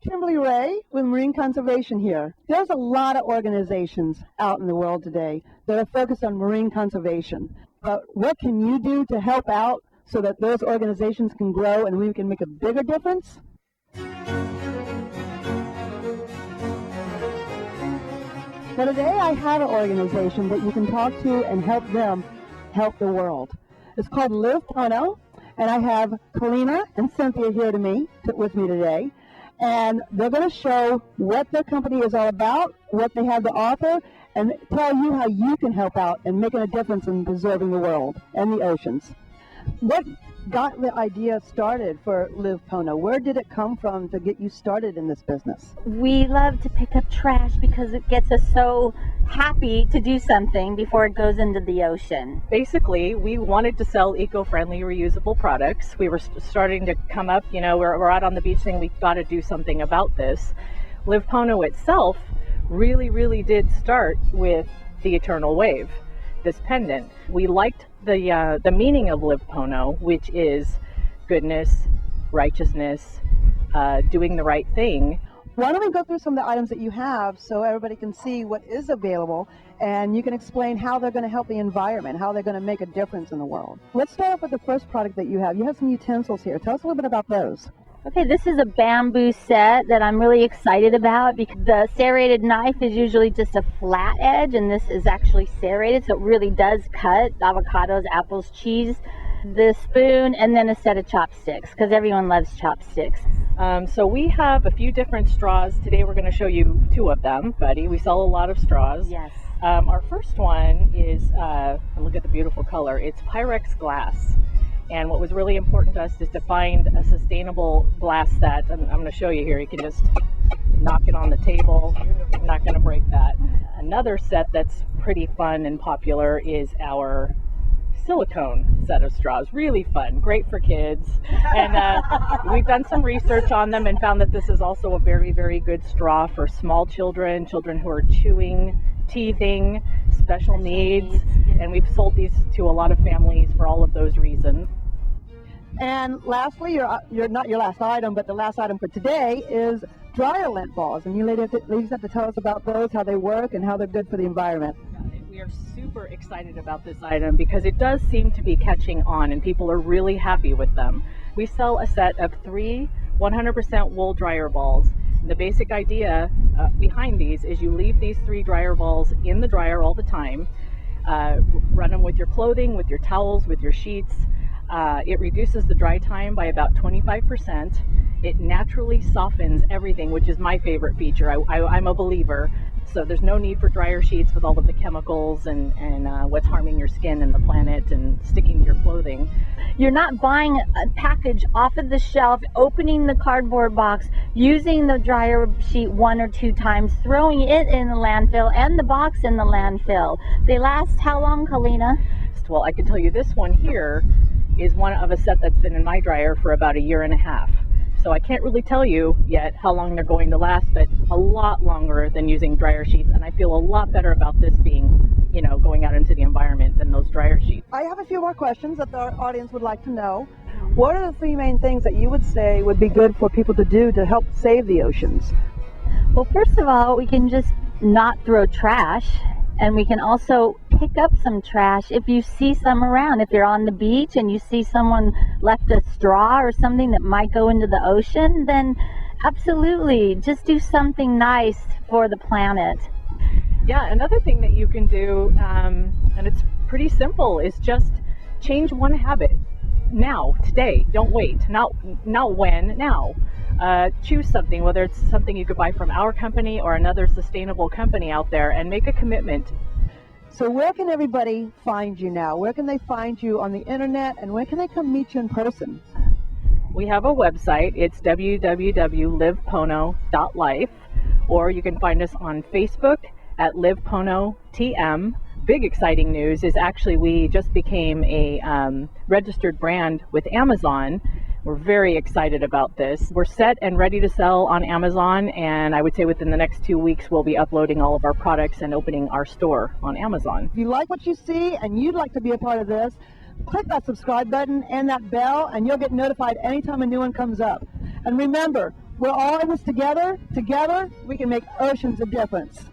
Kimberly Ray with Marine Conservation here. There's a lot of organizations out in the world today that are focused on marine conservation. But what can you do to help out so that those organizations can grow and we can make a bigger difference? So today I have an organization that you can talk to and help them help the world. It's called Liv Pono, and I have Kalina and Cynthia here with me today. And they're going to show what their company is all about, what they have to offer, and tell you how you can help out in making a difference in preserving the world and the oceans. What got the idea started for Liv Pono? Where did it come from to get you started in this business? We love to pick up trash because it gets us so happy to do something before it goes into the ocean. Basically, we wanted to sell eco-friendly, reusable products. We were starting to come up, we're out on the beach saying we've got to do something about this. Liv Pono itself really did start with the eternal wave, this pendant. We liked the meaning of Liv Pono, which is goodness, righteousness, doing the right thing. Why don't we go through some of the items that you have so everybody can see what is available, and you can explain how they're going to help the environment, how they're going to make a difference in the world. Let's start off with the first product that you have. You have some utensils here. Tell us a little bit about those. Okay, this is a bamboo set that I'm really excited about because the serrated knife is usually just a flat edge, and this is actually serrated, so it really does cut avocados, apples, cheese. The spoon, and then a set of chopsticks, because everyone loves chopsticks. So we have a few different straws. Today we're going to show you two of them, buddy. We sell a lot of straws. Yes. Our first one is, look at the beautiful color, it's Pyrex glass. And what was really important to us is to find a sustainable glass set. I'm going to show you here. You can just knock it on the table. I'm not going to break that. Another set that's pretty fun and popular is our silicone set of straws. Really fun, great for kids. And we've done some research on them and found that this is also a very good straw for small children who are chewing, teething, special needs. And we've sold these to a lot of families for all of those reasons. And lastly, you're not your last item, but the last item for today is dryer lint balls. And you ladies have to tell us about those, how they work, and how they're good for the environment. We are super excited about this item because it does seem to be catching on and people are really happy with them. We sell a set of 3 100% wool dryer balls. And the basic idea behind these is you leave these 3 dryer balls in the dryer all the time. Run them with your clothing, with your towels, with your sheets. It reduces the dry time by about 25%. It naturally softens everything, which is my favorite feature. I'm a believer. So there's no need for dryer sheets with all of the chemicals and what's harming your skin and the planet and sticking to your clothing. You're not buying a package off of the shelf, opening the cardboard box, using the dryer sheet 1 or 2 times, throwing it in the landfill and the box in the landfill. They last how long, Kalina? Well, I can tell you this one here is one of a set that's been in my dryer for about 1.5 years. So I can't really tell you yet how long they're going to last, but a lot longer than using dryer sheets. And I feel a lot better about this being, going out into the environment than those dryer sheets. I have a few more questions that our audience would like to know. What are the 3 main things that you would say would be good for people to do to help save the oceans? Well, first of all, we can just not throw trash. And we can also pick up some trash if you see some around. If you're on the beach and you see someone left a straw or something that might go into the ocean, then absolutely, just do something nice for the planet. Yeah, another thing that you can do, and it's pretty simple, is just change one habit. Now, today, don't wait. Not when, now. Choose something, whether it's something you could buy from our company or another sustainable company out there, and make a commitment. So where can everybody find you now? Where can they find you on the internet, and where can they come meet you in person? We have a website. It's www.livpono.life, or you can find us on Facebook at Liv Pono TM. Big exciting news is actually we just became a registered brand with Amazon. We're very excited about this. We're set and ready to sell on Amazon, and I would say within the next 2 weeks we'll be uploading all of our products and opening our store on Amazon. If you like what you see and you'd like to be a part of this, click that subscribe button and that bell, and you'll get notified anytime a new one comes up. And remember, We're all in this together. Together, we can make oceans of difference.